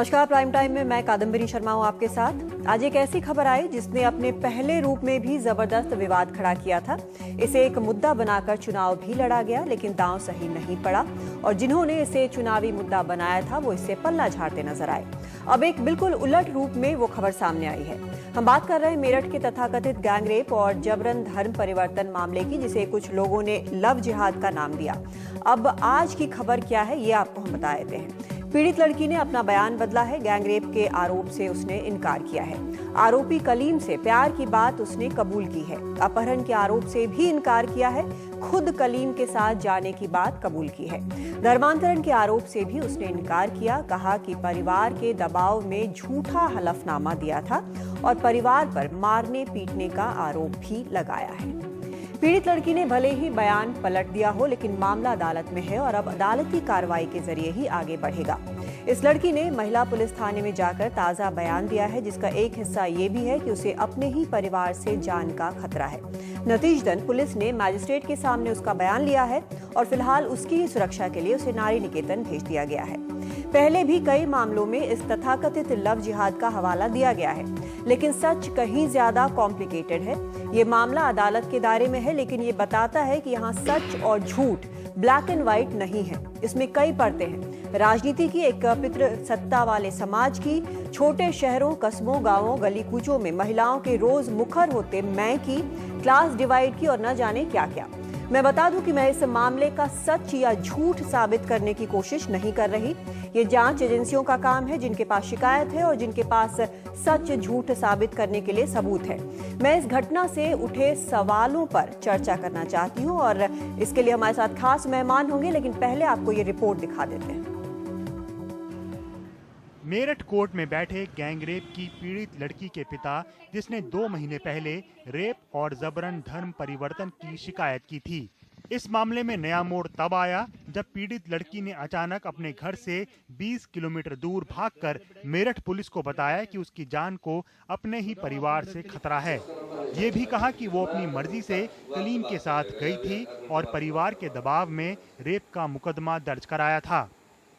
नमस्कार, prime time में मैं कादम्बरी शर्मा हूं आपके साथ। आज एक ऐसी खबर आई जिसने अपने पहले रूप में भी जबरदस्त विवाद खड़ा किया था। इसे एक मुद्दा बनाकर चुनाव भी लड़ा गया, लेकिन दांव सही नहीं पड़ा और जिन्होंने इसे चुनावी मुद्दा बनाया था वो इससे पल्ला झाड़ते नजर आए। अब एक बिल्कुल उलट रूप में वो खबर सामने आई है। हम बात कर रहे हैं मेरठ के तथाकथित गैंगरेप और जबरन धर्म परिवर्तन मामले की, जिसे कुछ लोगों ने लव जिहाद का नाम दिया। अब आज की खबर क्या है ये आपको हम बता देते हैं। पीड़ित लड़की ने अपना बयान बदला है। गैंगरेप के आरोप से उसने इनकार किया है। आरोपी कलीम से प्यार की बात उसने कबूल की है। अपहरण के आरोप से भी इनकार किया है। खुद कलीम के साथ जाने की बात कबूल की है। धर्मांतरण के आरोप से भी उसने इनकार किया। कहा कि परिवार के दबाव में झूठा हलफनामा दिया था और परिवार पर मारने पीटने का आरोप भी लगाया है। पीड़ित लड़की ने भले ही बयान पलट दिया हो, लेकिन मामला अदालत में है और अब अदालती कार्रवाई के जरिए ही आगे बढ़ेगा। इस लड़की ने महिला पुलिस थाने में जाकर ताजा बयान दिया है, जिसका एक हिस्सा ये भी है कि उसे अपने ही परिवार से जान का खतरा है। नतीजतन पुलिस ने मजिस्ट्रेट के सामने उसका बयान लिया है और फिलहाल उसकी सुरक्षा के लिए उसे नारी निकेतन भेज दिया गया है। पहले भी कई मामलों में इस तथाकथित लव जिहाद का हवाला दिया गया है, लेकिन सच कहीं ज्यादा कॉम्प्लिकेटेड है। ये मामला अदालत के दायरे में है, लेकिन ये बताता है कि यहाँ सच और झूठ ब्लैक एंड व्हाइट नहीं है। इसमें कई परतें हैं। राजनीति की, एक पितृ सत्ता वाले समाज की, छोटे शहरों, कस्बों, गांवों, गली कूचों में महिलाओं के रोज मुखर होते मैं की, क्लास डिवाइड की और न जाने क्या क्या। मैं बता दूं कि मैं इस मामले का सच या झूठ साबित करने की कोशिश नहीं कर रही। ये जांच एजेंसियों का काम है, जिनके पास शिकायत है और जिनके पास सच झूठ साबित करने के लिए सबूत है। मैं इस घटना से उठे सवालों पर चर्चा करना चाहती हूं और इसके लिए हमारे साथ खास मेहमान होंगे, लेकिन पहले आपको ये रिपोर्ट दिखा देते हैं। मेरठ कोर्ट में बैठे गैंगरेप की पीड़ित लड़की के पिता, जिसने 2 महीने पहले रेप और जबरन धर्म परिवर्तन की शिकायत की थी। इस मामले में नया मोड़ तब आया जब पीड़ित लड़की ने अचानक अपने घर से 20 किलोमीटर दूर भागकर मेरठ पुलिस को बताया कि उसकी जान को अपने ही परिवार से खतरा है। ये भी कहा कि वो अपनी मर्जी से कलीम के साथ गई थी और परिवार के दबाव में रेप का मुकदमा दर्ज कराया था।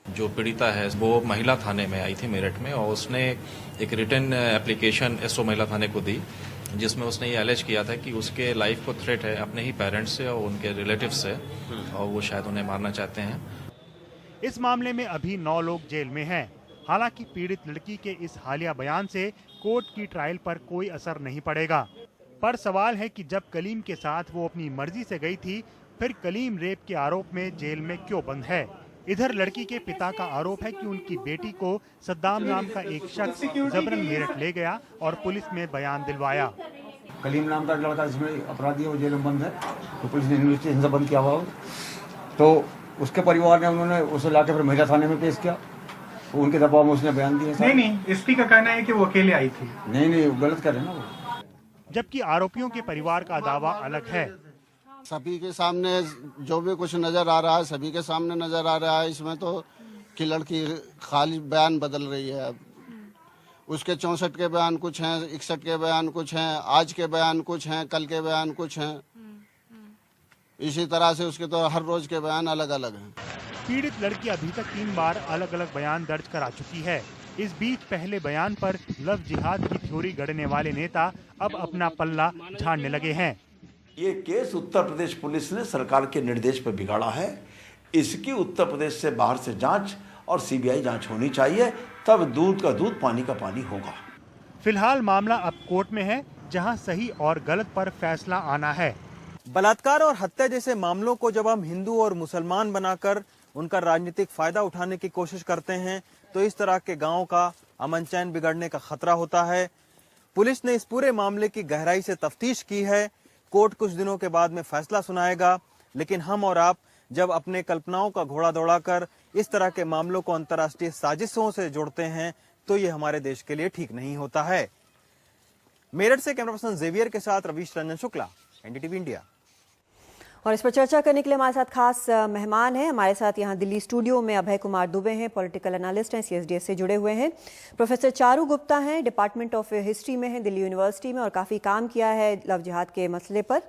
जो पीड़िता है वो महिला थाने में आई थी मेरठ में, और उसने एक रिटन एप्लीकेशन एसओ महिला थाने को दी, जिसमें उसने ये एलेज किया था कि उसके लाइफ को थ्रेट है अपने ही पेरेंट्स से और उनके रिलेटिव्स से, और वो शायद उन्हें मारना चाहते हैं। इस मामले में अभी 9 लोग जेल में हैं। हालांकि पीड़ित लड़की के इस हालिया बयान से कोर्ट की ट्रायल पर कोई असर नहीं पड़ेगा। पर सवाल है कि जब कलीम के साथ वो अपनी मर्जी से गई थी, फिर कलीम रेप के आरोप में जेल में क्यों बंद है? इधर लड़की के पिता का आरोप है कि उनकी बेटी को सद्दाम नाम का एक शख्स जबरन मेरठ ले गया और पुलिस में बयान दिलवाया। कलीम नाम का लड़का जिसमें अपराधी है वो जेल में बंद है, तो पुलिस ने इन्वेस्टिगेशन से बंद किया हुआ, तो उसके परिवार ने उन्होंने उसे लाके फिर महिला थाने में पेश किया। तो उनके दबाव में उसने बयान दिया। नहीं, एसपी का कहना है कि वो अकेले आई थी। नहीं, गलत कर रहे हैं ना वो। जबकि आरोपियों के परिवार का दावा अलग है। सभी के सामने जो भी कुछ नजर आ रहा है, सभी के सामने नजर आ रहा है। इसमें तो कि लड़की खाली बयान बदल रही है। अब उसके 64 के बयान कुछ हैं, 61 के बयान कुछ हैं, आज के बयान कुछ हैं, कल के बयान कुछ हैं। इसी तरह से उसके तो हर रोज के बयान अलग अलग हैं। पीड़ित लड़की अभी तक 3 बार अलग अलग बयान दर्ज करा चुकी है। इस बीच पहले बयान पर लव जिहाद की थ्योरी गढ़ने वाले नेता अब अपना पल्ला झाड़ने लगे हैं। ये केस उत्तर प्रदेश पुलिस ने सरकार के निर्देश पर बिगाड़ा है। इसकी उत्तर प्रदेश से बाहर से जांच और सीबीआई जांच होनी चाहिए, तब दूध का दूध पानी का पानी होगा। फिलहाल मामला अब कोर्ट में है, जहां सही और गलत पर फैसला आना है। बलात्कार और हत्या जैसे मामलों को जब हम हिंदू और मुसलमान बनाकर उनका राजनीतिक फायदा उठाने की कोशिश करते हैं, तो इस तरह के गाँव का अमन चैन बिगड़ने का खतरा होता है। पुलिस ने इस पूरे मामले की गहराई से तफ्तीश की है। कोर्ट कुछ दिनों के बाद में फैसला सुनाएगा, लेकिन हम और आप जब अपने कल्पनाओं का घोड़ा दौड़ाकर इस तरह के मामलों को अंतर्राष्ट्रीय साजिशों से जोड़ते हैं, तो ये हमारे देश के लिए ठीक नहीं होता है। मेरठ से कैमरा पर्सन जेवियर के साथ रवीश रंजन शुक्ला, एनडीटीवी इंडिया। और इस पर चर्चा करने के लिए हमारे साथ खास मेहमान हैं। हमारे साथ यहाँ दिल्ली स्टूडियो में अभय कुमार दुबे हैं, पॉलिटिकल एनालिस्ट हैं, सीएसडीएस से जुड़े हुए हैं। प्रोफेसर चारू गुप्ता हैं, डिपार्टमेंट ऑफ हिस्ट्री में हैं दिल्ली यूनिवर्सिटी में और काफ़ी काम किया है लव जिहाद के मसले पर।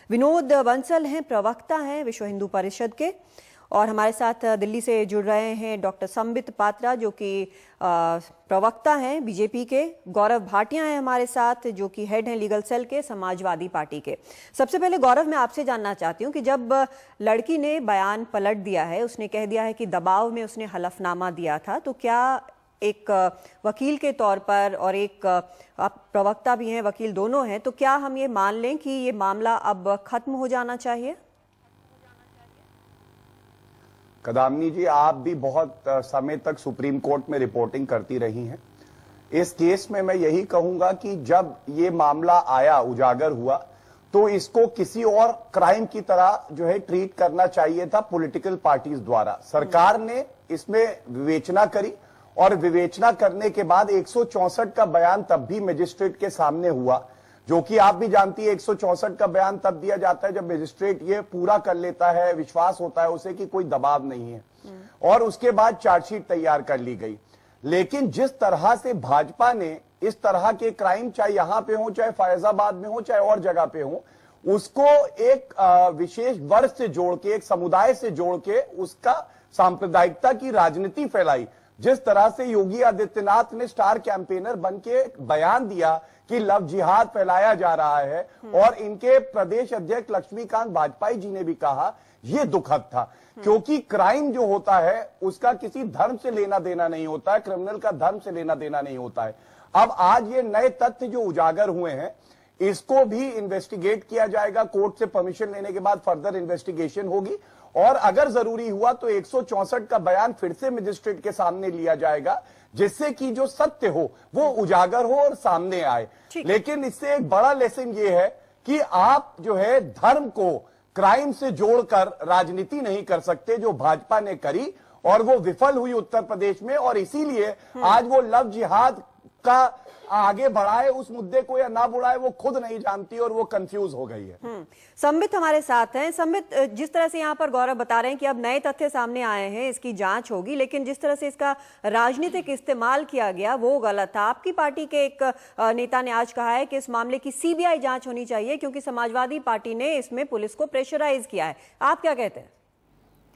विनोद बंसल हैं, प्रवक्ता हैं विश्व हिंदू परिषद के। और हमारे साथ दिल्ली से जुड़ रहे हैं डॉक्टर संबित पात्रा, जो कि प्रवक्ता हैं बीजेपी के। गौरव भाटिया हैं हमारे साथ, जो कि हेड हैं लीगल सेल के समाजवादी पार्टी के। सबसे पहले गौरव, मैं आपसे जानना चाहती हूं कि जब लड़की ने बयान पलट दिया है, उसने कह दिया है कि दबाव में उसने हलफनामा दिया था, तो क्या एक वकील के तौर पर और एक आप प्रवक्ता भी हैं, वकील दोनों हैं, तो क्या हम ये मान लें कि ये मामला अब खत्म हो जाना चाहिए? कदामनी जी, आप भी बहुत समय तक सुप्रीम कोर्ट में रिपोर्टिंग करती रही हैं। इस केस में मैं यही कहूंगा कि जब ये मामला आया, उजागर हुआ, तो इसको किसी और क्राइम की तरह जो है ट्रीट करना चाहिए था पॉलिटिकल पार्टीज द्वारा। सरकार ने इसमें विवेचना करी और विवेचना करने के बाद 164 का बयान तब भी मजिस्ट्रेट के सामने हुआ, जो कि आप भी जानती है 164 का बयान तब दिया जाता है जब मजिस्ट्रेट ये पूरा कर लेता है, विश्वास होता है उसे कि कोई दबाव नहीं है, और उसके बाद चार्जशीट तैयार कर ली गई। लेकिन जिस तरह से भाजपा ने इस तरह के क्राइम, चाहे यहां पे हो, चाहे फैजाबाद में हो, चाहे और जगह पे हो, उसको एक विशेष वर्ग से जोड़ के, एक समुदाय से जोड़ के उसका सांप्रदायिकता की राजनीति फैलाई, जिस तरह से योगी आदित्यनाथ ने स्टार कैंपेनर बन के बयान दिया कि लव जिहाद फैलाया जा रहा है, और इनके प्रदेश अध्यक्ष लक्ष्मीकांत वाजपेयी जी ने भी कहा, यह दुखद था। क्योंकि क्राइम जो होता है उसका किसी धर्म से लेना देना नहीं होता है, क्रिमिनल का धर्म से लेना देना नहीं होता है। अब आज ये नए तथ्य जो उजागर हुए हैं, इसको भी इन्वेस्टिगेट किया जाएगा। कोर्ट से परमिशन लेने के बाद फर्दर इन्वेस्टिगेशन होगी, और अगर जरूरी हुआ तो 164 का बयान फिर से मजिस्ट्रेट के सामने लिया जाएगा, जिससे कि जो सत्य हो वो उजागर हो और सामने आए। लेकिन इससे एक बड़ा लेसन ये है कि आप जो है धर्म को क्राइम से जोड़कर राजनीति नहीं कर सकते, जो भाजपा ने करी, और वो विफल हुई उत्तर प्रदेश में। और इसीलिए आज वो लव जिहाद का आगे बढ़ाए उस मुद्दे को या ना बढ़ाए, वो खुद नहीं जानती और वो कंफ्यूज हो गई है। संबित हमारे साथ हैं। संबित, जिस तरह से यहाँ पर गौरव बता रहे हैं कि अब नए तथ्य सामने आए हैं, इसकी जांच होगी, लेकिन जिस तरह से इसका राजनीतिक इस्तेमाल किया गया वो गलत था। आपकी पार्टी के एक नेता ने आज कहा है कि इस मामले की सीबीआई जांच होनी चाहिए, क्योंकि समाजवादी पार्टी ने इसमें पुलिस को प्रेशराइज किया है। आप क्या कहते हैं?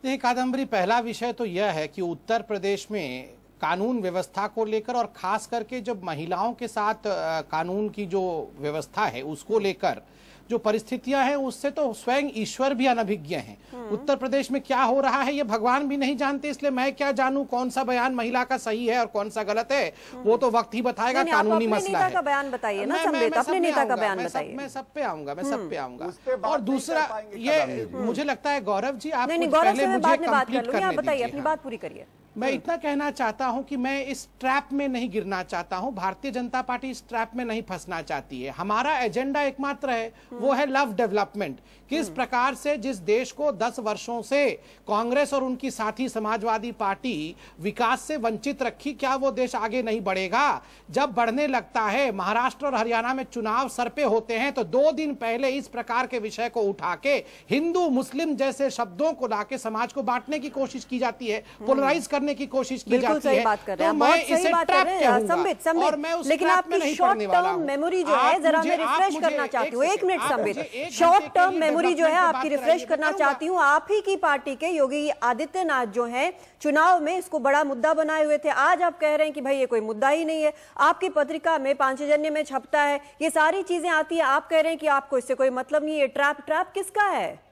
नहीं कादम्बरी, पहला विषय तो यह है कि उत्तर प्रदेश में कानून व्यवस्था को लेकर, और खास करके जब महिलाओं के साथ कानून की जो व्यवस्था है उसको लेकर जो परिस्थितियां हैं, उससे तो स्वयं ईश्वर भी अनभिज्ञ हैं। उत्तर प्रदेश में क्या हो रहा है ये भगवान भी नहीं जानते, इसलिए मैं क्या जानूं कौन सा बयान महिला का सही है और कौन सा गलत है, वो तो वक्त ही बताएगा। कानूनी मसला है। का बयान बताइए ना संबित, अपने नेता का बयान बताइए। मैं सब पे आऊंगा। और दूसरा ये मुझे लगता है गौरव जी, आप पहले मुझे कंप्लीट करने बताइए, अपनी बात पूरी करिए। मैं इतना कहना चाहता हूं कि मैं इस ट्रैप में नहीं गिरना चाहता हूं। भारतीय जनता पार्टी इस ट्रैप में नहीं फंसना चाहती है। हमारा एजेंडा एकमात्र है, वो है लव डेवलपमेंट। किस प्रकार से जिस देश को 10 वर्षों से कांग्रेस और उनकी साथी समाजवादी पार्टी विकास से वंचित रखी, क्या वो देश आगे नहीं बढ़ेगा? जब बढ़ने लगता है, महाराष्ट्र और हरियाणा में चुनाव सर पे होते हैं, तो 2 दिन पहले इस प्रकार के विषय को उठा के हिंदू मुस्लिम जैसे शब्दों को लाके समाज को बांटने की कोशिश की जाती है, पोलराइज करने की कोशिश की जाती है। तो मैं इसे ट्रैप कहूंगा, और मैं उस लेकिन आपकी शॉर्ट टर्म मेमोरी जो है, जरा मैं रिफ्रेश करना चाहती हूँ। 1 minute Sambit, short term memory जो है आपकी रिफ्रेश करना चाहती हूँ। आप ही की पार्टी के योगी आदित्यनाथ जो है चुनाव में इसको बड़ा मुद्दा बनाए हुए थे। आज आप कह रहे हैं कि भाई ये कोई मुद्दा ही नहीं है। आपकी पत्रिका में, पांचजन्य में छपता है, ये सारी चीजें आती है, आप कह रहे हैं कि आपको इससे कोई मतलब नहीं है। ट्रैप किसका है?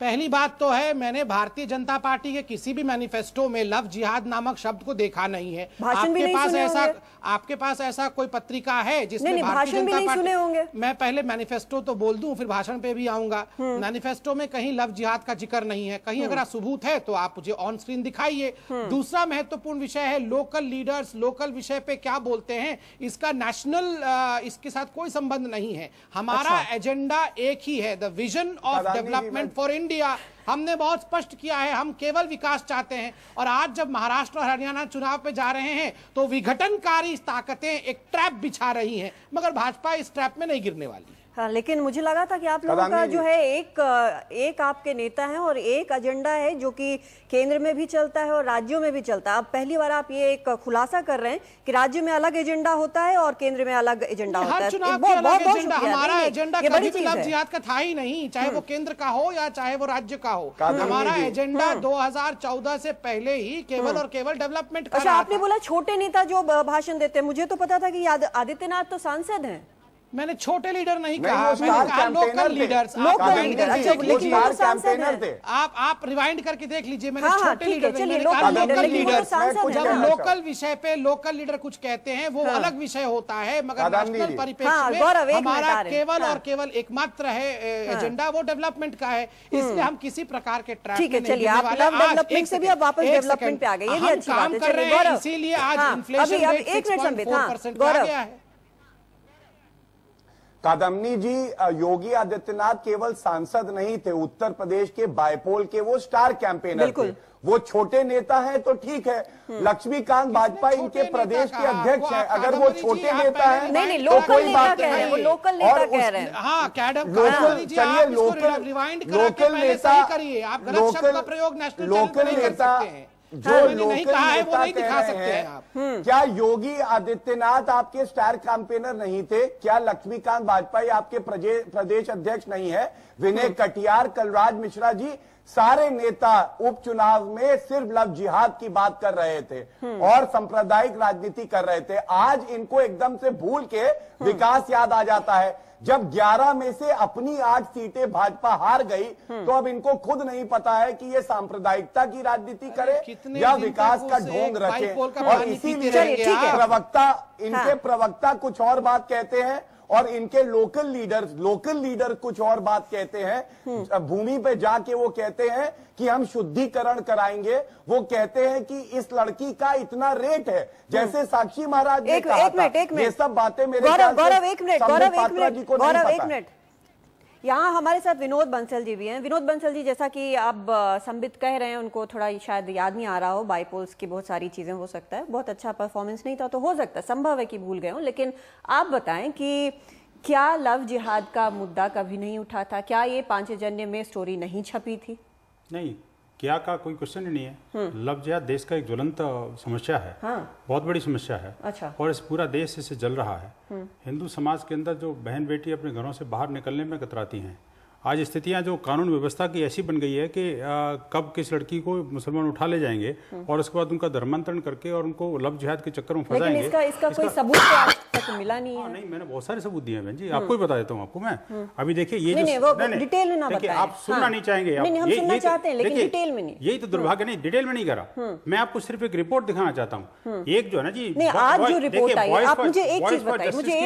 पहली बात तो है, मैंने भारतीय जनता पार्टी के किसी भी मैनिफेस्टो में लव जिहाद नामक शब्द को देखा नहीं है। आपके पास ऐसा कोई पत्रिका है जिसमें भारतीय जनता पार्टी? मैं पहले मैनिफेस्टो तो बोल दूं, फिर भाषण पे भी आऊंगा। मैनिफेस्टो में कहीं लव जिहाद का जिक्र नहीं है। कहीं अगर सबूत है तो आप मुझे ऑन स्क्रीन दिखाइए। दूसरा महत्वपूर्ण विषय है लोकल लीडर्स लोकल विषय पे क्या बोलते हैं, इसका नेशनल इसके साथ कोई संबंध नहीं है। हमारा एजेंडा एक ही है, the vision of development for India. हमने बहुत स्पष्ट किया है, हम केवल विकास चाहते हैं। और आज जब महाराष्ट्र और हरियाणा चुनाव पे जा रहे हैं तो विघटनकारी ताकतें एक ट्रैप बिछा रही हैं, मगर भाजपा इस ट्रैप में नहीं गिरने वाली है। हाँ, लेकिन मुझे लगा था कि आप लोगों का जो है एक आपके नेता हैं और एक एजेंडा है जो कि केंद्र में भी चलता है और राज्यों में भी चलता है। अब पहली बार आप ये एक खुलासा कर रहे हैं कि राज्य में अलग एजेंडा होता है और केंद्र में अलग एजेंडा होता है। हमारा एजेंडा कभी भी लव जिहाद का था ही नहीं, चाहे वो केंद्र का हो या चाहे वो राज्य का हो। हमारा एजेंडा 2014 से पहले ही केवल और केवल डेवलपमेंट का। अच्छा, आपने बोला छोटे नेता जो भाषण देते हैं, मुझे तो पता था कि आदित्यनाथ तो सांसद हैं। मैंने छोटे लीडर नहीं कहा, मैंने कहा लोकल लीडर्स। आप रिवाइंड करके देख लीजिए, मैंने छोटे लीडर नहीं, मैंने कहा लोकल लीडर्स। जब लोकल विषय पे लोकल लीडर कुछ कहते हैं वो अलग विषय होता है, मगर नेशनल परिप्रेक्ष्य में हमारा केवल और केवल एकमात्र है एजेंडा वो डेवलपमेंट का है। इसलिए हम किसी प्रकार के ट्रैप में नहीं रहने वाले। डेवलपमेंट से भी अब वापस डेवलपमेंट पे आ गए, ये भी अच्छी बात है। कर रहे हैं, इसीलिए आज इन्फ्लेशन रेट 6.4% आ गया है। कादम्नी जी, योगी आदित्यनाथ केवल सांसद नहीं थे, उत्तर प्रदेश के बायपोल के वो स्टार कैंपेनर थे। वो छोटे नेता हैं तो ठीक है, लक्ष्मीकांत वाजपेयी इनके प्रदेश के अध्यक्ष हैं। अगर वो छोटे नेता हैं नहीं, लोकल नेता कह रहे हैं, वो लोकल नेता कह रहे हैं। हाँ, चलिए लोकल नेता, आप गलत शब्द का प्रयोग नेशनल लोकल नेता जो लोकल नेता कह रहे हैं, क्या योगी आदित्यनाथ आपके स्टार कैंपेनर नहीं थे? क्या लक्ष्मीकांत वाजपेयी आपके प्रदेश अध्यक्ष नहीं है? विनय कटियार, कलराज मिश्रा जी, सारे नेता उपचुनाव में सिर्फ लव जिहाद की बात कर रहे थे और सांप्रदायिक राजनीति कर रहे थे। आज इनको एकदम से भूल के विकास याद आ जाता है। जब 11 में से अपनी 8 सीटें भाजपा हार गई तो अब इनको खुद नहीं पता है कि ये सांप्रदायिकता की राजनीति करे या विकास का ढोंग रखे। और इसीलिए इनके प्रवक्ता कुछ और बात कहते हैं और इनके लोकल लीडर कुछ और बात कहते हैं। भूमि पे जाके वो कहते हैं कि हम शुद्धिकरण कराएंगे। वो कहते हैं कि इस लड़की का इतना रेट है, जैसे साक्षी महाराज ने कहा था। ये सब बातें मेरे गौरव एक मिनट, यहाँ हमारे साथ विनोद बंसल जी भी हैं। विनोद बंसल जी, जैसा कि आप संबित कह रहे हैं, उनको थोड़ा शायद याद नहीं आ रहा हो, बाईपोल्स की बहुत सारी चीजें हो सकता है, बहुत अच्छा परफॉर्मेंस नहीं था तो हो सकता है, संभव है कि भूल गए हो। लेकिन आप बताएं कि क्या लव जिहाद का मुद्दा कभी नहीं उठा था? क्या ये पांचजन्य में स्टोरी नहीं छपी थी? नहीं, क्या का कोई क्वेश्चन ही नहीं है। लव जिहाद देश का एक ज्वलंत समस्या है। बहुत बड़ी समस्या है। अच्छा। और इस पूरा देश इससे जल रहा है। हिंदू समाज के अंदर जो बहन बेटी अपने घरों से बाहर निकलने में कतराती हैं, आज स्थितियां जो कानून व्यवस्था की ऐसी बन गई है कि कब किस लड़की को मुसलमान उठा ले जाएंगे और उसके बाद उनका धर्मांतरण करके और उनको लव जिहाद के चक्कर में फंसाएंगे। इसका कोई सबूत तो आज तक मिला नहीं है। नहीं, मैंने बहुत सारे सबूत दिए हैं बहन जी, आपको ही बता देता हूँ आपको मैं। अभी देखिए ये डिटेल में ना बताएं। आप सुनना नहीं चाहेंगे, हम सुनना चाहते हैं लेकिन डिटेल में नहीं। यही तो दुर्भाग्य। नहीं, डिटेल में नहीं करा, मैं आपको सिर्फ एक रिपोर्ट दिखाना चाहता हूँ। एक जो है ना जी, आज जो रिपोर्ट आई है, आप मुझे एक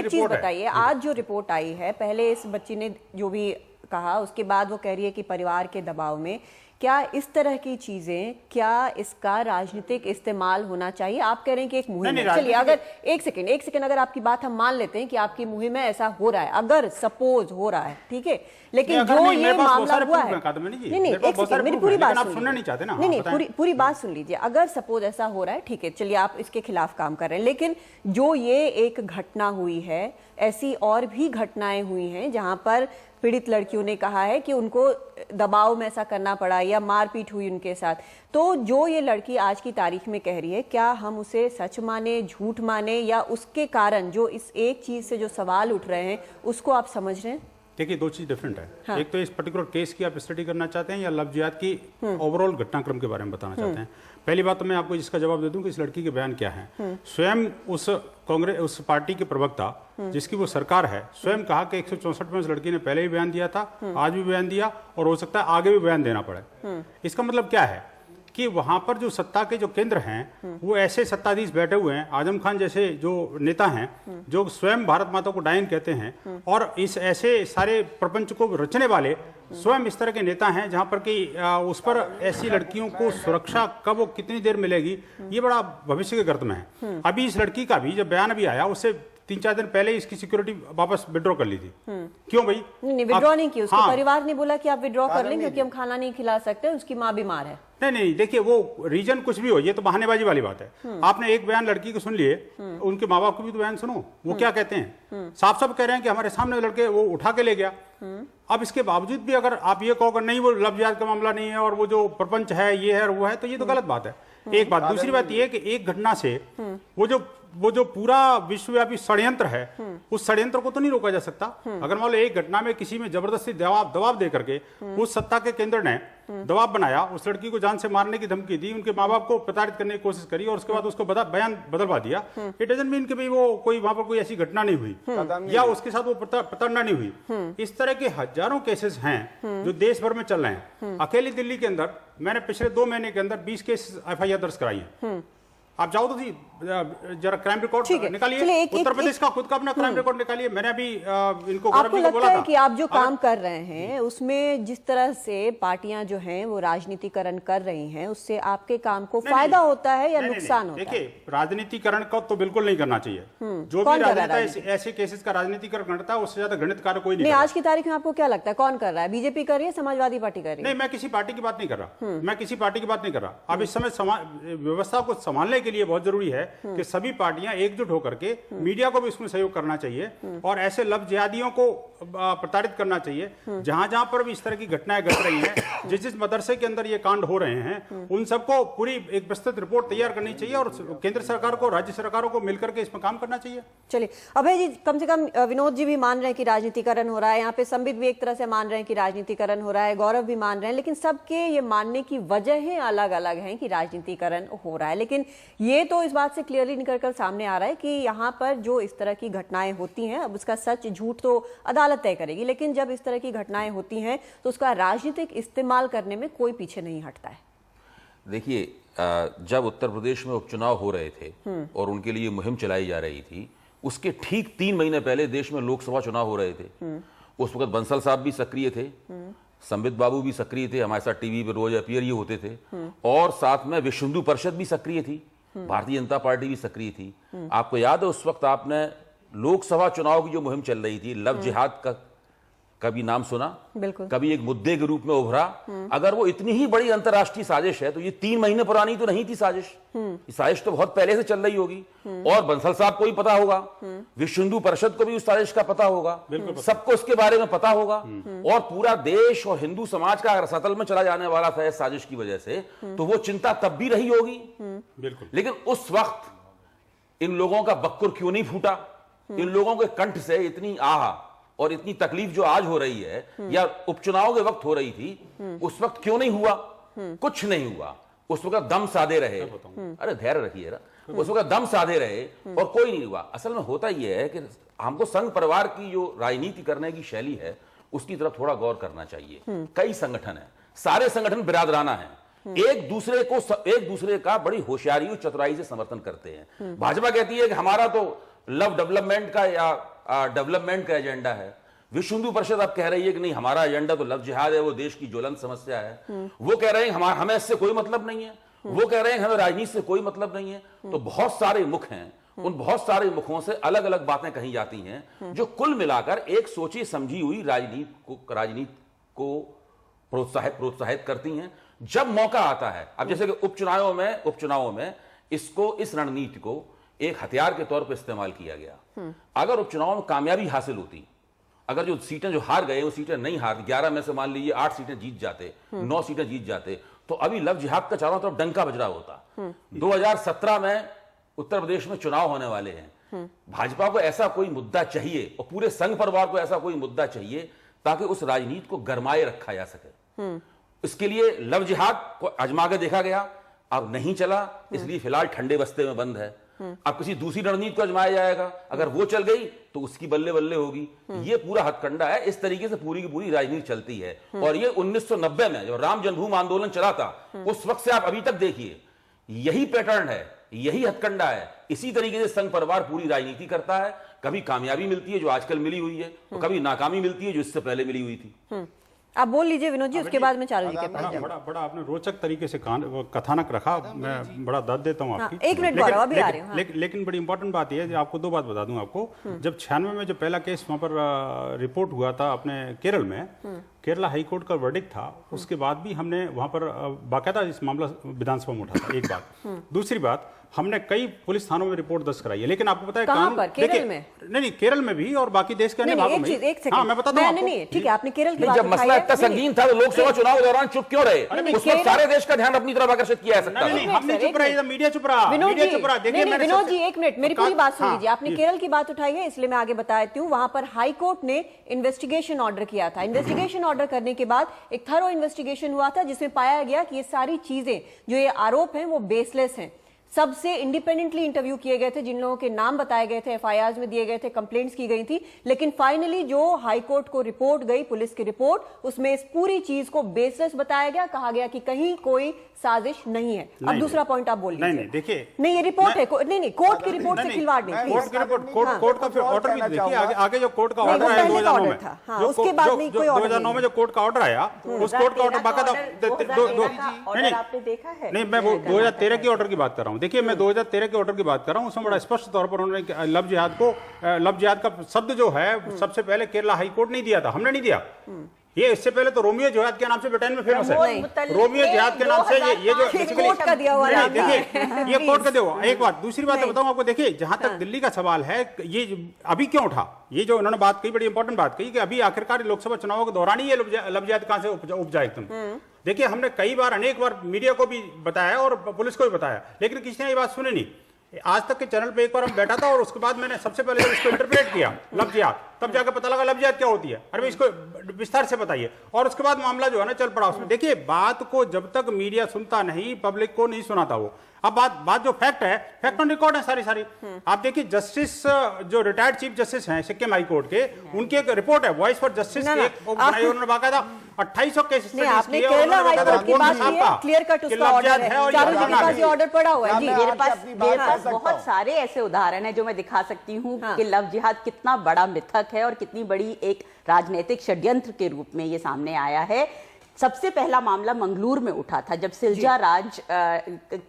चीज बताइए, आज जो रिपोर्ट आई है, पहले इस बच्ची ने जो भी कहा, उसके बाद वो कह रही है कि परिवार के दबाव में, क्या इस तरह की चीजें, क्या इसका राजनीतिक इस्तेमाल होना चाहिए? आप कह रहे हैं कि एक मुहिम है। चलिए, अगर एक सेकंड अगर आपकी बात हम मान लेते हैं कि आपकी मुहिम में ऐसा हो रहा है, अगर सपोज हो रहा है, ठीक है, लेकिन जो ये मामला हुआ है, नहीं, एक सेकंड, मेरी पूरी बात सुनना नहीं चाहते ना, नहीं, पूरी बात सुन लीजिए। अगर सपोज ऐसा हो रहा है, ठीक है, चलिए, आप इसके खिलाफ काम कर रहे हैं, लेकिन जो ये एक घटना हुई है, ऐसी और भी घटनाएं हुई हैं जहां पर पीड़ित लड़कियों ने कहा है कि उनको दबाव में ऐसा करना पड़ा या मारपीट हुई उनके साथ। तो जो ये लड़की आज की तारीख में कह रही है, क्या हम उसे सच माने, झूठ माने, या उसके कारण जो इस एक चीज से जो सवाल उठ रहे हैं उसको आप समझ रहे हैं? देखिए, दो चीज डिफरेंट है। हाँ। एक तो इस पर्टिकुलर केस की आप स्टडी करना चाहते हैं या लव जिहाद की ओवरऑल घटनाक्रम के बारे में बताना चाहते हैं? पहली बात तो मैं आपको इसका जवाब दे दूं कि इस लड़की के बयान क्या है। स्वयं उस पार्टी के प्रवक्ता जिसकी वो सरकार है, स्वयं कहा कि 164 में उस लड़की ने पहले भी बयान दिया था, आज भी बयान दिया और हो सकता है आगे भी बयान देना पड़े। इसका मतलब क्या है कि वहां पर जो सत्ता के जो केंद्र हैं वो ऐसे सत्ताधीश बैठे हुए हैं, आजम खान जैसे जो नेता हैं जो स्वयं भारत माता को डायन कहते हैं, और इस ऐसे सारे प्रपंच को रचने वाले स्वयं इस तरह के नेता हैं जहां पर कि उस पर ऐसी लड़कियों को सुरक्षा कब वो कितनी देर मिलेगी, ये बड़ा भविष्य के गर्त में है। अभी इस लड़की का भी जब बयान अभी आया, उससे 3-4 दिन पहले इसकी सिक्योरिटी वापस विड्रॉ कर ली थी। क्यों भाई? नहीं, विड्रॉ नहीं की, उसके परिवार ने बोला कि आप विड्रॉ कर लें क्योंकि हम खाना नहीं खिला सकते, उसकी माँ बीमार है। नहीं, देखिए वो रीजन कुछ भी हो, ये तो बहानेबाजी वाली बात है। आपने एक बयान लड़की को सुन लिए, उनके माँ बाप को भी तो बयान सुनो, वो क्या कहते हैं। साफ साफ कह रहे हैं कि हमारे सामने लड़के वो उठा के ले गया। अब इसके बावजूद भी अगर आप ये कहोगे नहीं वो लव जिहाद का मामला नहीं है और वो जो प्रपंच है ये है और वो है, तो ये तो गलत बात है। एक बात। दूसरी बात ये कि एक घटना से वो जो पूरा विश्वव्यापी षड्यंत्र है, उस षड्यंत्र को तो नहीं रोका जा सकता। अगर मान लो एक घटना में किसी में जबरदस्ती दबाव दे करके उस सत्ता के केंद्र ने दबाव बनाया, उस लड़की को जान से मारने की धमकी दी, उनके माँ बाप को प्रताड़ित करने की कोशिश करी और उसके बाद उसको बयान बदलवा दिया, इट डजंट मीन कि भाई वो कोई वहां पर कोई ऐसी घटना नहीं हुई या उसके साथ वो प्रताड़ना नहीं हुई। इस तरह के हजारों केसेस हैं जो देश भर में चल रहे हैं। अकेली दिल्ली के अंदर मैंने पिछले 2 महीने के अंदर 20 केस FIR दर्ज कराई है। आप जाओ तो जरा क्राइम रिकॉर्ड निकालिए, उत्तर प्रदेश का खुद का अपना क्राइम रिकॉर्ड निकालिए। मैंने अभी इनको आपको लगता है कि आप जो काम कर रहे हैं उसमें जिस तरह से पार्टियां जो हैं वो राजनीतिकरण कर रही हैं, उससे आपके काम को फायदा होता है या नुकसान होता है? देखिए, राजनीतिकरण का तो बिल्कुल नहीं करना चाहिए। जो भी राजनीति ऐसे केसेस का राजनीतिकरण करता है उससे ज्यादा घृणित कार्य कोई नहीं। आज की तारीख में आपको क्या लगता है कौन कर रहा है? बीजेपी कर रही है, समाजवादी पार्टी कर रही है? नहीं, मैं किसी पार्टी की बात नहीं कर रहा। मैं किसी पार्टी की बात नहीं कर रहा। अब इस समय व्यवस्था को संभालने के लिए बहुत जरूरी है कि सभी पार्टियां एकजुट होकर के मीडिया को भी इसमें सहयोग करना चाहिए और ऐसे लव जिहादियों को प्रताड़ित करना चाहिए। जहां जहां पर भी इस तरह की घटनाएं घट रही हैं, जिस मदरसे के अंदर ये कांड हो रहे हैं, उन सबको पूरी एक विस्तृत रिपोर्ट तैयार करनी चाहिए और केंद्र सरकार को, राज्य सरकारों को मिलकर के इसमें काम करना चाहिए। चलिए अभय जी, कम से कम विनोद जी भी मान रहे हैं कि राजनीतिकरण हो रहा है, यहाँ पे संबित भी एक तरह से मान रहे हैं कि राजनीतिकरण हो रहा है, गौरव भी मान रहे हैं, लेकिन सबके ये मानने की वजहें अलग अलग हैं कि राजनीतिकरण हो रहा है। लेकिन ये तो इस बात से क्लियरली निकलकर सामने आ रहा है कि यहाँ पर जो इस तरह की घटनाएं होती हैं, अब उसका सच झूठ तो अदालत तय करेगी, लेकिन जब इस तरह की घटनाएं होती हैं तो उसका राजनीतिक इस्तेमाल करने में कोई पीछे नहीं हटता है। देखिए, जब उत्तर प्रदेश में उपचुनाव हो रहे थे और उनके लिए मुहिम चलाई जा रही थी, उसके ठीक 3 महीने पहले देश में लोकसभा चुनाव हो रहे थे। उस वक्त बंसल साहब भी सक्रिय थे, संबित बाबू भी सक्रिय थे, हमारे साथ टीवी पर रोज अपीयर ये होते थे, और साथ में विश्व हिंदू परिषद भी सक्रिय थी, भारतीय जनता पार्टी भी सक्रिय थी। आपको याद है उस वक्त आपने लोकसभा चुनाव की जो मुहिम चल रही थी, लव जिहाद का कभी नाम सुना? बिल्कुल। कभी एक मुद्दे के रूप में उभरा? अगर वो इतनी ही बड़ी अंतर्राष्ट्रीय साजिश है तो ये 3 महीने पुरानी तो नहीं थी साजिश। ये साजिश तो बहुत पहले से चल रही होगी और बंसल साहब को भी पता होगा, विश्व हिंदू परिषद को भी उस साजिश का पता होगा, सबको इसके बारे में पता होगा और पूरा देश और हिंदू समाज का अगर सतल में चला जाने वाला था इस साजिश की वजह से तो वो चिंता तब भी रही होगी। बिल्कुल। लेकिन उस वक्त इन लोगों का बक्कुर क्यों नहीं फूटा? इन लोगों के कंठ से इतनी आह और इतनी तकलीफ जो आज हो रही है या उपचुनाव के वक्त हो रही थी, उस वक्त क्यों नहीं हुआ? कुछ नहीं हुआ। उस वक्त दम साधे रहे। अरे धैर्य रखिए ना। उस वक्त दम साधे रहे और कोई नहीं हुआ। असल में होता यह है कि हमको संघ परिवार की जो राजनीति करने की शैली है उसकी तरफ थोड़ा गौर करना चाहिए। कई संगठन है, सारे संगठन बिरादराना है, एक दूसरे का बड़ी होशियारी और चतुराई से समर्थन करते हैं। भाजपा कहती है कि हमारा तो लव डेवलपमेंट का या डेवलपमेंट का एजेंडा है। विश्व हिंदू परिषद अब कह रही है कि नहीं, हमारा एजेंडा तो लव जिहाद है, वो देश की ज्वलंत समस्या है। वो कह रहे हैं हमें इससे कोई मतलब नहीं है। वो कह रहे हैं हमें राजनीति से कोई मतलब नहीं है। तो बहुत सारे मुख हैं, उन बहुत सारे मुखों से अलग अलग बातें कही जाती हैं जो कुल मिलाकर एक सोची समझी हुई राजनीति को प्रोत्साहित करती हैं। जब मौका आता है, अब जैसे कि उपचुनावों में इस रणनीति को एक हथियार के तौर पर इस्तेमाल किया गया। अगर उपचुनाव में कामयाबी हासिल होती, अगर जो सीटें जो हार गए वो सीटें नहीं हार, 11 में से मान लीजिए 8 सीटें जीत जाते, 9 सीटें जीत जाते, तो अभी लव जिहाद का चारों तरफ डंका बज रहा होता। 2017 में उत्तर प्रदेश में चुनाव होने वाले हैं। भाजपा को ऐसा कोई मुद्दा चाहिए और पूरे संघ परिवार को ऐसा कोई मुद्दा चाहिए ताकि उस राजनीति को गरमाए रखा जा सके। इसके लिए लव जिहाद को आजमा के देखा गया, अब नहीं चला, इसलिए फिलहाल ठंडे बस्ते में बंद है। अब किसी दूसरी रणनीति को आजमाया जाएगा, अगर वो चल गई तो उसकी बल्ले बल्ले होगी। ये पूरा हथकंडा है। इस तरीके से पूरी की पूरी राजनीति चलती है। और ये 1990 में जब राम जन्मभूमि आंदोलन चला था, उस वक्त से आप अभी तक देखिए, यही पैटर्न है, यही हथकंडा है। इसी तरीके से संघ परिवार पूरी राजनीति करता है। कभी कामयाबी मिलती है जो आजकल मिली हुई है, और कभी नाकामी मिलती है जो इससे पहले मिली हुई थी। आप बोल लीजिए विनोद जी, उसके बाद में चारू जी के पास। बड़ा आपने रोचक तरीके से कथानक रखा, मैं बड़ा दाद देता हूँ आपकी। एक मिनट अभी आ रहे हैं। लेकिन बड़ी इंपॉर्टेंट बात यह है, आपको 2 बात बता दूं आपको। जब 96 में जो पहला केस वहां पर रिपोर्ट हुआ था अपने केरल में, केरला हाई कोर्ट का वर्डिक्ट था, उसके बाद भी हमने वहां पर बाकायदा इस मामला विधानसभा में उठा था, एक बात। दूसरी बात, हमने कई पुलिस थानों में रिपोर्ट दर्ज कराई है, लेकिन आपको पता है कहां पर? केरल में? नहीं, केरल में भी और बाकी देश के अन्य भागों में। हाँ, मैं बताता हूं आपको। ठीक है, आपने केरल की बात जब मसला इतना संगीन था तो लोकसभा चुनाव के दौरान चुप क्यों रहे? उस वक्त सारे देश का ध्यान अपनी तरफ आकर्षित किया जा सकता है। हमने चुप रहा, मीडिया चुप रहा, मीडिया चुप रहा। देखिए विनोद जी, एक मिनट, मेरी पूरी बात सुन लीजिए। आपने केरल की बात उठाई है, इसलिए मैं आगे बता देती हूँ। वहां पर हाई कोर्ट ने इन्वेस्टिगेशन ऑर्डर किया था। इन्वेस्टिगेशन ऑर्डर करने के बाद एक थरो इन्वेस्टिगेशन हुआ था, जिसमें पाया गया कि ये सारी चीजें, जो ये आरोप हैं, वो बेसलेस हैं। सबसे इंडिपेंडेंटली इंटरव्यू किए गए थे, जिन लोगों के नाम बताए गए थे, एफआईआर में दिए गए थे, कंप्लेंट्स की गई थी, लेकिन फाइनली जो हाईकोर्ट को रिपोर्ट गई, पुलिस की रिपोर्ट, उसमें इस पूरी चीज को बेसलेस बताया गया। कहा गया कि कहीं कोई साजिश नहीं है। अब दूसरा पॉइंट आप बोल लीजिए। नहीं, देखिए, नहीं, ये रिपोर्ट है, नहीं, कोर्ट की रिपोर्ट से खिलवाड़ नहीं। कोर्ट की रिपोर्ट, कोर्ट का फिर ऑर्डर भी देखिए, आगे जो कोर्ट का ऑर्डर आया 2009 में, उसके बाद नहीं कोई ऑर्डर। 2009 में जो कोर्ट का ऑर्डर आया, उस कोर्ट का ऑर्डर बाकायदा आपने देखा है? नहीं, मैं 2013 की ऑर्डर की बात कर रहा हूँ। देखिए, मैं 2013 के ऑर्डर की बात कर रहा हूँ, उसमें बड़ा स्पष्ट तौर पर उन्होंने लव जिहाद का शब्द जो है, सबसे पहले केरला हाई कोर्ट नहीं दिया था, हमने नहीं दिया। ये इससे पहले तो रोमियो जिहाद के नाम से ब्रिटेन में फेमस है। रोमियो जिहाद के नाम से ये जो कोर्ट का दिया हुआ है, देखिए, ये कोर्ट का दिया हुआ। एक बात, दूसरी बात बताऊं आपको। देखिए, जहां तक दिल्ली का सवाल है, ये अभी क्यों उठा, ये जो उन्होंने बात कही, बड़ी इंपॉर्टेंट बात कही कि अभी आखिरकार लोकसभा चुनावों के दौरान ही ये लव जिहाद कहां से उपजा एकदम। देखिए, हमने कई बार, अनेक बार मीडिया को भी बताया और पुलिस को भी बताया, लेकिन किसी ने ये बात सुनी नहीं। आज तक के चैनल पे एक बार हम बैठा था और उसके बाद मैंने सबसे पहले जब इसको इंटरप्रेट किया लव जिहाद, तब जाकर पता लगा लव जिहाद क्या होती है। अरे इसको विस्तार से बताइए। और उसके बाद मामला जो है ना चल पड़ा उसमें। देखिए, बात को जब तक मीडिया सुनता नहीं, पब्लिक को नहीं सुनाता वो। अब बात जो फैक्ट है, फैक्ट ऑन रिकॉर्ड है सारी। आप देखिए, जस्टिस जो रिटायर्ड चीफ जस्टिस हैं सिक्किम हाई कोर्ट के, उनकी एक रिपोर्ट है, वॉइस फॉर जस्टिस, उन्होंने बाकायदा 2800 केस आपने केरला हाई कोर्ट की बात की है, क्लियर कट उसका ऑर्डर है, चारों जी के पास ये ऑर्डर पड़ा हुआ है। जी, मेरे पास बहुत सारे ऐसे उदाहरण हैं जो मैं दिखा सकती हूँ कि लव जिहाद कितना बड़ा मिथक है और कितनी बड़ी एक राजनीतिक षड्यंत्र के रूप में ये सामने आया है। सबसे पहला मामला मंगलूर में उठा था, जब सिलजा राज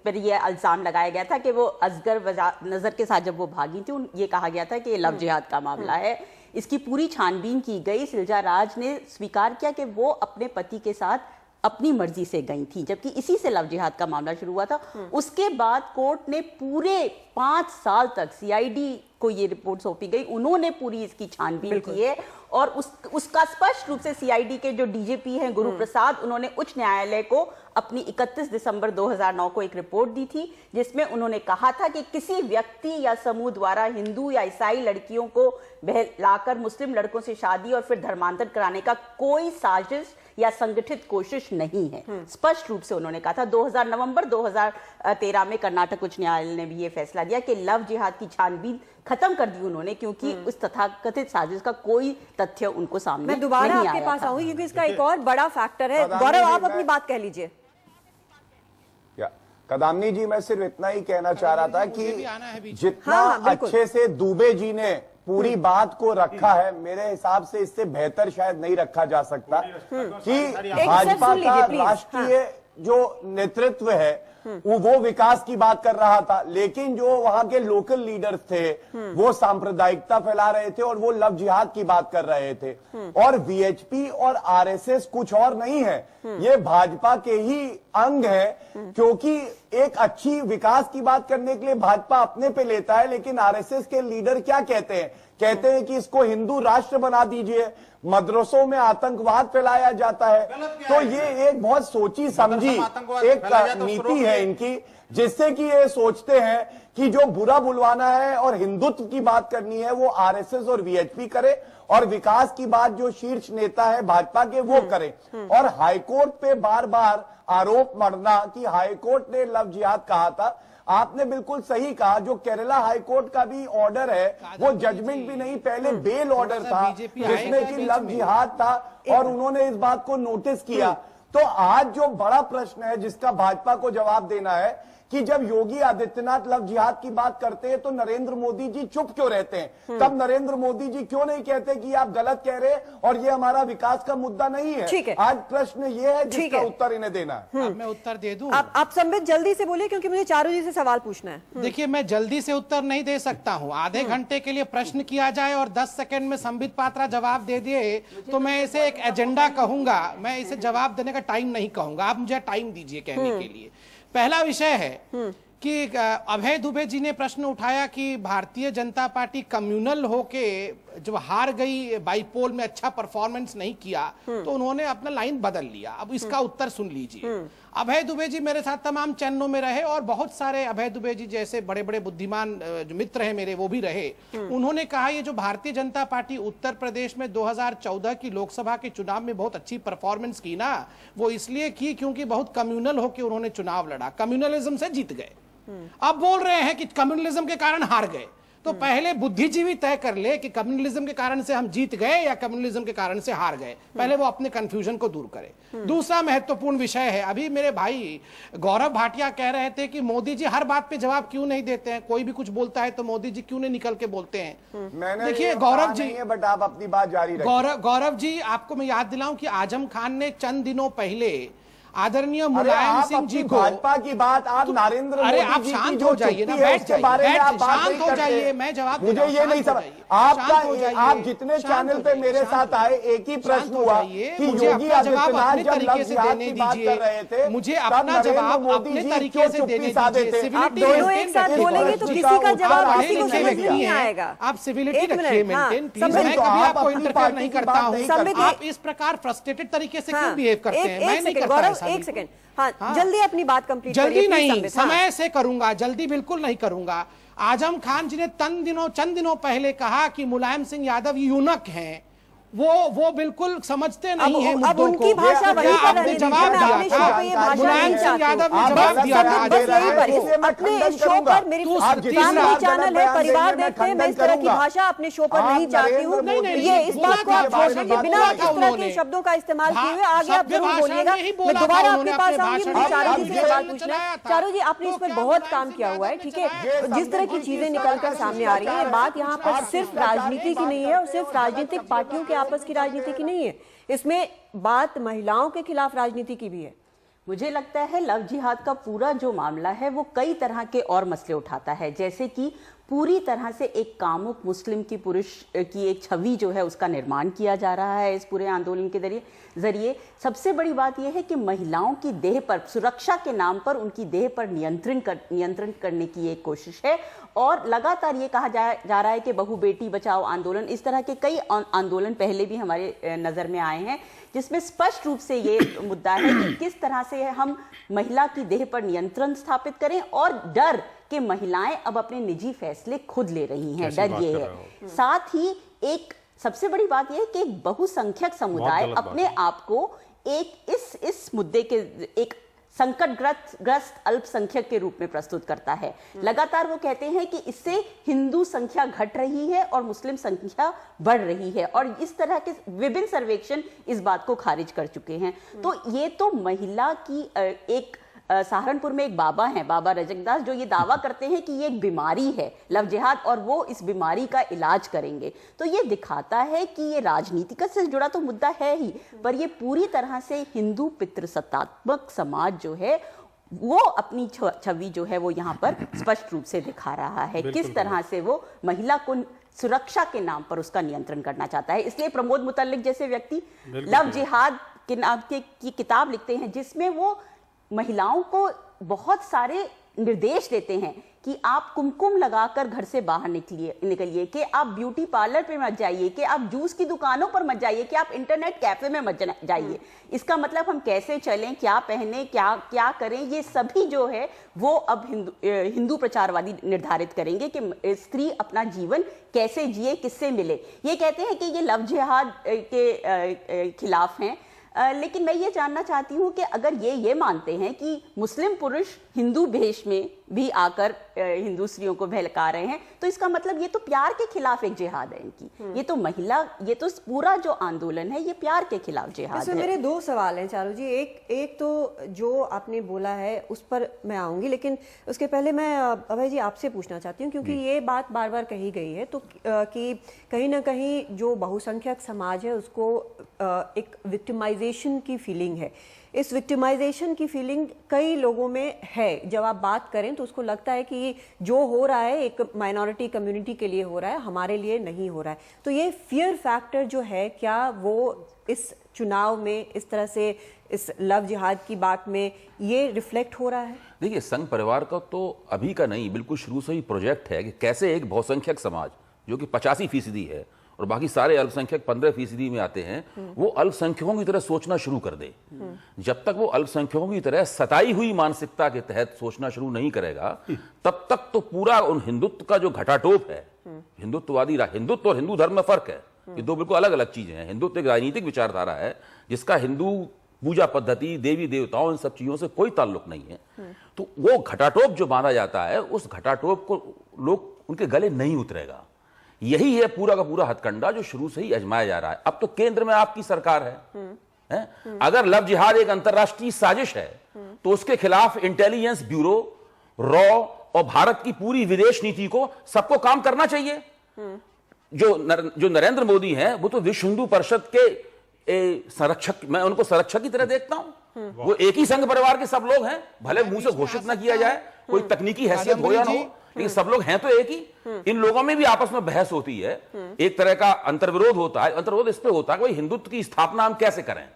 पर यह इल्जाम लगाया गया था कि वो असगर नजर के साथ जब वो भागी थी, ये कहा गया था कि ये लव जिहाद का मामला है। इसकी पूरी छानबीन की गई। सिलजा राज ने स्वीकार किया कि वो अपने पति के साथ अपनी मर्जी से गई थी, जबकि इसी से लव जिहाद का मामला शुरू हुआ था। उसके बाद कोर्ट ने पूरे 5 साल तक सीआईडी को ये रिपोर्ट सौंपी गई, उन्होंने पूरी इसकी छानबीन की है और उसका स्पष्ट रूप से सीआईडी के जो डीजीपी हैं गुरु प्रसाद, उन्होंने उच्च न्यायालय को अपनी 31 दिसंबर 2009 को एक रिपोर्ट दी थी, जिसमें उन्होंने कहा था कि किसी व्यक्ति या समूह द्वारा हिंदू या ईसाई लड़कियों को बहलाकर मुस्लिम लड़कों से शादी और फिर धर्मांतर कराने का कोई साजिश या संगठित कोशिश नहीं है। स्पष्ट रूप से उन्होंने कहा था। नवंबर 2013 में कर्नाटक उच्च न्यायालय ने भी ये फैसला दिया कि लव जिहाद की छानबीन खत्म कर दी उन्होंने, क्योंकि उस तथाकथित साजिश का कोई तथ्य उनको सामने मैं दोबारा आपके पास आऊंगी, क्योंकि इसका एक और बड़ा फैक्टर है। गौरव, आप अपनी बात कह लीजिए। कदामनी जी, मैं सिर्फ इतना ही कहना चाह रहा था कि जितना अच्छे से दुबे जी ने पूरी बात को रखा है, मेरे हिसाब से इससे बेहतर शायद नहीं रखा जा सकता कि भाजपा का राष्ट्रीय जो नेतृत्व है वो विकास की बात कर रहा था, लेकिन जो वहां के लोकल लीडर्स थे वो सांप्रदायिकता फैला रहे थे और वो लव जिहाद की बात कर रहे थे। और वीएचपी और आरएसएस कुछ और नहीं है, ये भाजपा के ही अंग है, क्योंकि एक अच्छी विकास की बात करने के लिए भाजपा अपने पे लेता है, लेकिन आरएसएस के लीडर क्या कहते हैं? कहते हैं कि इसको हिंदू राष्ट्र बना दीजिए, मदरसों में आतंकवाद फैलाया जाता है। तो ये एक बहुत सोची समझी एक नीति है इनकी, जिससे कि ये सोचते हैं कि जो बुरा बुलवाना है और हिंदुत्व की बात करनी है वो आरएसएस और वीएचपी करे, और विकास की बात जो शीर्ष नेता है भाजपा के वो करें। और हाईकोर्ट पे बार बार आरोप मढ़ना कि हाईकोर्ट ने लव जिहाद कहा था, आपने बिल्कुल सही कहा। जो केरला हाईकोर्ट का भी ऑर्डर है वो जजमेंट भी नहीं, पहले बेल ऑर्डर था जिसमें कि लव जिहाद था और उन्होंने इस बात को नोटिस किया। तो आज जो बड़ा प्रश्न है जिसका भाजपा को जवाब देना है कि जब योगी आदित्यनाथ लव जिहाद की बात करते हैं तो नरेंद्र मोदी जी चुप क्यों रहते हैं? तब नरेंद्र मोदी जी क्यों नहीं कहते कि आप गलत कह रहे हैं और ये हमारा विकास का मुद्दा नहीं है? आज प्रश्न ये है जिसका उत्तर इन्हें देना है। मैं उत्तर दे दूं? आप संबित जल्दी से बोलिए, क्योंकि मुझे चारों जी से सवाल पूछना है। देखिए, मैं जल्दी से उत्तर नहीं दे सकता हूं। आधे घंटे के लिए प्रश्न किया जाए और 10 सेकंड में संबित पात्रा जवाब दे दिए तो मैं इसे एक एजेंडा कहूंगा, मैं इसे जवाब देने का टाइम नहीं कहूंगा। आप मुझे टाइम दीजिए कहने के लिए। पहला विषय है कि अभय दुबे जी ने प्रश्न उठाया कि भारतीय जनता पार्टी कम्युनल होके जब हार गई, बाईपोल में अच्छा परफॉर्मेंस नहीं किया, तो उन्होंने अपना लाइन बदल लिया। अब इसका उत्तर सुन लीजिए। अभय दुबे जी मेरे साथ तमाम चैनलों में रहे और बहुत सारे अभय दुबे जी जैसे बड़े बड़े बुद्धिमान जो मित्र हैं मेरे, वो भी रहे। उन्होंने कहा ये जो भारतीय जनता पार्टी उत्तर प्रदेश में 2014 की लोकसभा के चुनाव में बहुत अच्छी परफॉर्मेंस की ना, वो इसलिए की क्योंकि बहुत कम्युनल होकर उन्होंने चुनाव लड़ा, कम्युनलिज्म से जीत गए। अब बोल रहे हैं कि कम्युनलिज्म के कारण हार गए। तो पहले बुद्धिजीवी तय कर ले कि कम्युनलिज्म के कारण से हम जीत गए या कम्युनलिज्म के कारण से हार गए। पहले वो अपने कंफ्यूजन को दूर करे। दूसरा महत्वपूर्ण विषय है, अभी मेरे भाई गौरव भाटिया कह रहे थे कि मोदी जी हर बात पे जवाब क्यों नहीं देते हैं, कोई भी कुछ बोलता है तो मोदी जी क्यों नहीं निकल के बोलते हैं। देखिए गौरव जी, बट आप अपनी बात जारी रखिए। गौरव जी, आपको मैं याद दिलाऊं कि आजम खान ने चंद दिनों पहले आदरणीय मुलायम सिंह जी को, भाजपा की बात आप नरेंद्र मोदी आप जी शांत की हो जो जाइए ना, चुप्पी है उसके बारे में आप बात शांत नहीं हो करते। जाइए, मैं जवाब मुझे ये नहीं समझ, आपका आप जितने चैनल पे मेरे साथ आए एक ही प्रश्न हुआ कि योगी आदित्यनाथ जब लव जिहाद की बात कर रहे थे, मुझे अपना जवाब अपने तरीके से देने दीजिए। आप दोनों एक साथ बोलेंगे तो किसी का जवाब किसी को समझ नहीं आएगा। आप सिविलिटी रखिए मेंटेन प्लीज। मैं कभी आपको इंटरफेयर नहीं करता हूं। आप इस प्रकार फ्रस्ट्रेटेड तरीके से क्यों बिहेव करते हैं? मैं नहीं करता ऐसा। एक सेकंड, हाँ, जल्दी अपनी बात कंप्लीट करिए। जल्दी नहीं, समय से करूंगा, जल्दी बिल्कुल नहीं करूंगा। आजम खान जी ने चंद दिनों पहले कहा कि मुलायम सिंह यादव यूनक हैं। वो बिल्कुल समझते नहीं है मुद्दों को। अब उनकी भाषा वही कर रही है, जवाब दिया था मुलायम सिंह यादव ने जवाब दिया था। अपने शो पर मेरी फैमिली चैनल है, परिवार देखते हैं, मैं इस तरह की भाषा अपने शो पर नहीं चाहती हूँ। ये इस बात को आप छोड़ दीजिए, बिना इस तरह के शब्दों का इस्तेमाल किए हुए आगे आप जरूर बोलिएगा। मैं दोबारा आपके पास आऊंगी, मुझे चारों जी से सवाल पूछना है। चारों जी, आपने इस पर बहुत काम किया हुआ है, ठीक है। जिस तरह की चीजें निकलकर सामने आ रही है, ये बात यहाँ पर सिर्फ राजनीति की नहीं है और सिर्फ राजनीतिक पार्टियों के आपस की राजनीति की नहीं है, इसमें बात महिलाओं के खिलाफ राजनीति की भी है। मुझे लगता है लव जिहाद का पूरा जो मामला है वो कई तरह के और मसले उठाता है, जैसे कि पूरी तरह से एक कामुक मुस्लिम की पुरुष की एक छवि जो है उसका निर्माण किया जा रहा है इस पूरे आंदोलन के जरिए। सबसे बड़ी बात यह है कि महिलाओं की देह पर, सुरक्षा के नाम पर उनकी देह पर नियंत्रण करने की एक कोशिश है। और लगातार ये कहा जा रहा है कि बहू बेटी बचाओ आंदोलन, इस तरह के कई आंदोलन पहले भी हमारे नजर में आए हैं, जिसमें स्पष्ट रूप से ये मुद्दा है कि किस तरह से हम महिला की देह पर नियंत्रण स्थापित करें और डर कि महिलाएं अब अपने निजी फैसले खुद ले रही हैं, डर ये है। साथ ही एक सबसे बड़ी बात यह है कि एक बहुसंख्यक समुदाय अपने आप को एक इस मुद्दे के एक संकटग्रस्त अल्पसंख्यक के रूप में प्रस्तुत करता है। लगातार वो कहते हैं कि इससे हिंदू संख्या घट रही है और मुस्लिम संख्या बढ़ रही है, और इस तरह के विभिन्न सर्वेक्षण इस बात को खारिज कर चुके हैं। तो ये तो महिला की एक सहारनपुर में एक बाबा हैं, बाबा रजकदास, जो ये दावा करते हैं कि ये एक बीमारी है लव जिहाद और वो इस बीमारी का इलाज करेंगे। तो ये दिखाता है कि ये राजनीति से जुड़ा तो मुद्दा है ही, पर ये पूरी तरह से हिंदू पितृसत्तात्मक समाज जो है वो अपनी छवि जो है वो यहाँ पर स्पष्ट रूप से दिखा रहा है, किस तरह से वो महिला को सुरक्षा के नाम पर उसका नियंत्रण करना चाहता है। इसलिए प्रमोद मुतल्लिक जैसे व्यक्ति लव जिहाद के नाम की किताब लिखते हैं, जिसमें वो महिलाओं को बहुत सारे निर्देश देते हैं कि आप कुमकुम लगाकर घर से बाहर निकलिए, कि आप ब्यूटी पार्लर पे मत जाइए, कि आप जूस की दुकानों पर मत जाइए, कि आप इंटरनेट कैफे में मत जाइए। इसका मतलब हम कैसे चलें, क्या पहने, क्या करें, ये सभी जो है वो अब हिंदू प्रचारवादी निर्धारित करेंगे कि स्त्री अपना जीवन कैसे जिए, किससे मिले। ये कहते हैं कि ये लव जिहाद के खिलाफ हैं। लेकिन मैं ये जानना चाहती हूँ कि अगर ये मानते हैं कि मुस्लिम पुरुष हिंदू भेष में भी आकर हिंदू स्त्रियों को बहका रहे हैं, तो इसका मतलब ये तो प्यार के खिलाफ एक जिहाद है इनकी। ये तो पूरा जो आंदोलन है ये प्यार के खिलाफ जिहाद है। मेरे दो सवाल हैं चारू जी। एक तो जो आपने बोला है उस पर मैं आऊंगी, लेकिन उसके पहले मैं अभय जी आपसे पूछना चाहती हूँ, क्योंकि ये बात बार बार कही गई है तो कि कहीं ना कहीं जो बहुसंख्यक समाज है उसको एक विक्टिमाइजेशन की फीलिंग है। इस विक्टिमाइजेशन की फीलिंग कई लोगों में है। जब आप बात करें तो उसको लगता है कि जो हो रहा है एक माइनॉरिटी कम्युनिटी के लिए हो रहा है, हमारे लिए नहीं हो रहा है। तो ये फियर फैक्टर जो है, क्या वो इस चुनाव में इस तरह से इस लव जिहाद की बात में ये रिफ्लेक्ट हो रहा है? देखिए, संघ परिवार का तो अभी का नहीं, बिल्कुल शुरू से ही प्रोजेक्ट है कि कैसे एक बहुसंख्यक समाज जो कि 85% है और बाकी सारे अल्पसंख्यक 15% में आते हैं, वो अल्पसंख्यकों की तरह सोचना शुरू कर दे। जब तक वो अल्पसंख्यकों की तरह सताई हुई मानसिकता के तहत सोचना शुरू नहीं करेगा, तब तक तो पूरा उन हिंदुत्व का जो घटाटोप है, हिंदुत्ववादी हिंदुत्व और हिंदू धर्म में फर्क है, ये दो बिल्कुल अलग अलग चीजें हैं। हिंदुत्व एक राजनीतिक विचारधारा है जिसका हिंदू पूजा पद्धति, देवी देवताओं, इन सब चीजों से कोई ताल्लुक नहीं है। तो वो घटाटोप जो बांधा जाता है, उस घटाटोप को लोग उनके गले नहीं उतरेगा। यही है पूरा का पूरा हथकंडा जो शुरू से ही आजमाया जा रहा है। अब तो केंद्र में आपकी सरकार है, अगर लव जिहाद एक अंतरराष्ट्रीय साजिश है तो उसके खिलाफ इंटेलिजेंस ब्यूरो, रॉ और भारत की पूरी विदेश नीति को सबको काम करना चाहिए। जो नरेंद्र मोदी हैं वो तो विश्व हिंदू परिषद के संरक्षक, मैं उनको संरक्षक की तरह देखता हूं। वो एक ही संघ परिवार के सब लोग हैं, भले मुंह से घोषित ना किया जाए, कोई तकनीकी हैसियत हो या ना हो, लेकिन सब लोग हैं तो एक ही। इन लोगों में भी आपस में बहस होती है, एक तरह का अंतर्विरोध होता है। अंतर्विरोध इस पे होता है कि भाई हिंदुत्व की स्थापना हम कैसे करें,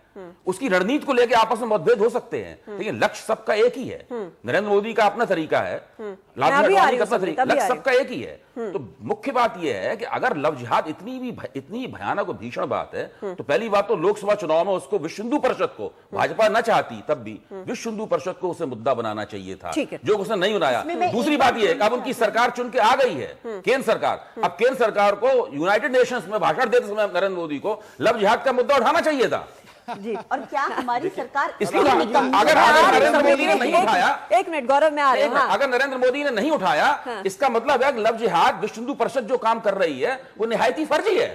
उसकी रणनीति को लेकर आपस में मतभेद हो सकते हैं, लेकिन लक्ष्य सबका एक ही है। नरेंद्र मोदी का अपना तरीका है, लालजी आडवाणी का अपना तरीका, लक्ष्य सबका एक ही है। तो मुख्य बात यह है कि अगर लव जिहाद इतनी भयानक और भीषण बात है, तो पहली बात तो लोकसभा चुनाव में उसको विश्व हिंदू परिषद को, भाजपा न चाहती तब भी विश्व हिंदू परिषद को उसे मुद्दा बनाना चाहिए था, जो उसने नहीं बनाया। दूसरी बात यह है कि अब उनकी सरकार चुन के आ गई है, केंद्र सरकार। अब केंद्र सरकार को यूनाइटेड नेशंस में भाषण देते समय नरेंद्र मोदी को लव जिहाद का मुद्दा उठाना चाहिए था। जी, और क्या हमारी सरकार अगर नरेंद्र मोदी ने नहीं उठाया, एक मिनट गौरव में आ रहे हैं, अगर नरेंद्र मोदी ने नहीं उठाया, इसका मतलब है लव जिहाद विश्व हिंदू परिषद जो काम कर रही है वो निहायत ही फर्जी है।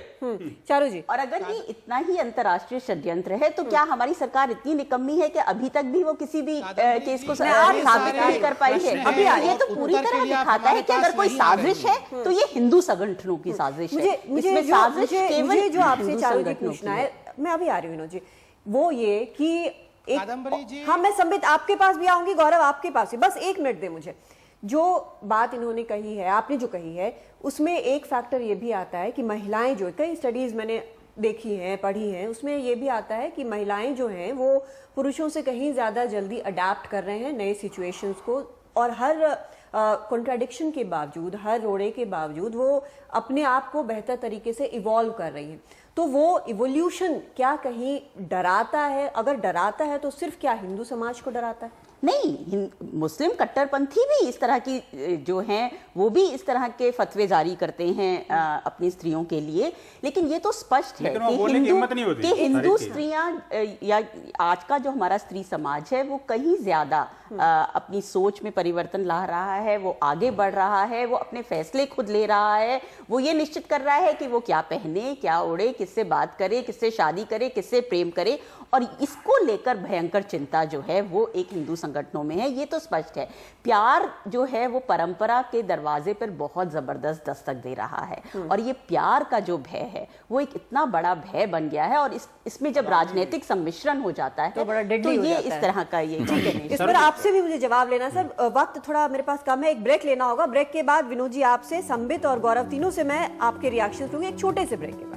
चारू जी, और अगर ये इतना ही अंतर्राष्ट्रीय षड्यंत्र है तो क्या हमारी सरकार इतनी निकम्मी है कि अभी तक भी वो किसी भी केस को साबित नहीं कर पाई है? अभी ये तो पूरी तरह दिखाता है कि अगर कोई साजिश है तो ये हिंदू संगठनों की साजिश है। मुझे जो आपसे चारू जी पूछना है, मैं अभी आ रही हूँ जी, वो ये कि कादम्बरी जी, हाँ मैं संबित आपके पास भी आऊंगी, गौरव आपके पास भी, बस एक मिनट दे मुझे। जो बात इन्होंने कही है, आपने जो कही है, उसमें एक फैक्टर ये भी आता है कि महिलाएं, जो कई स्टडीज मैंने देखी हैं, पढ़ी हैं, उसमें ये भी आता है कि महिलाएं जो हैं वो पुरुषों से कहीं ज्यादा जल्दी अडेप्ट कर रहे हैं नए सिचुएशंस को, और हर कॉन्ट्राडिक्शन के बावजूद, हर रोड़े के बावजूद वो अपने आप को बेहतर तरीके से इवॉल्व कर रही हैं। तो वो इवोल्यूशन क्या कहीं डराता है? अगर डराता है तो सिर्फ क्या हिंदू समाज को डराता है? नहीं, मुस्लिम कट्टरपंथी भी इस तरह की जो हैं वो भी इस तरह के फतवे जारी करते हैं अपनी स्त्रियों के लिए, लेकिन ये तो स्पष्ट है कि हिंदू स्त्रियां या आज का जो हमारा स्त्री समाज है वो कहीं ज्यादा अपनी सोच में परिवर्तन ला रहा है, वो आगे बढ़ रहा है, वो अपने फैसले खुद ले रहा है, वो ये निश्चित कर रहा है कि वो क्या पहने, क्या ओढ़े, किससे बात करे, किससे शादी करे, किससे प्रेम करे, और इसको लेकर भयंकर चिंता जो है वो एक हिंदू संगठनों में है। ये तो स्पष्ट है। प्यार जो है वो परंपरा के दरवाजे पर बहुत जबरदस्त दस्तक दे रहा है, और ये प्यार का जो भय है वो एक इतना बड़ा भय बन गया है, और इसमें जब राजनीतिक सम्मिश्रण हो जाता है तो ये इस तरह का ये इस पर आपसे भी मुझे जवाब लेना सर, वक्त थोड़ा मेरे पास कम है, एक ब्रेक लेना होगा। ब्रेक के बाद विनोद जी आपसे, संबित और गौरव तीनों से मैं आपके रिएक्शन लूंगी, एक छोटे से ब्रेक के बाद।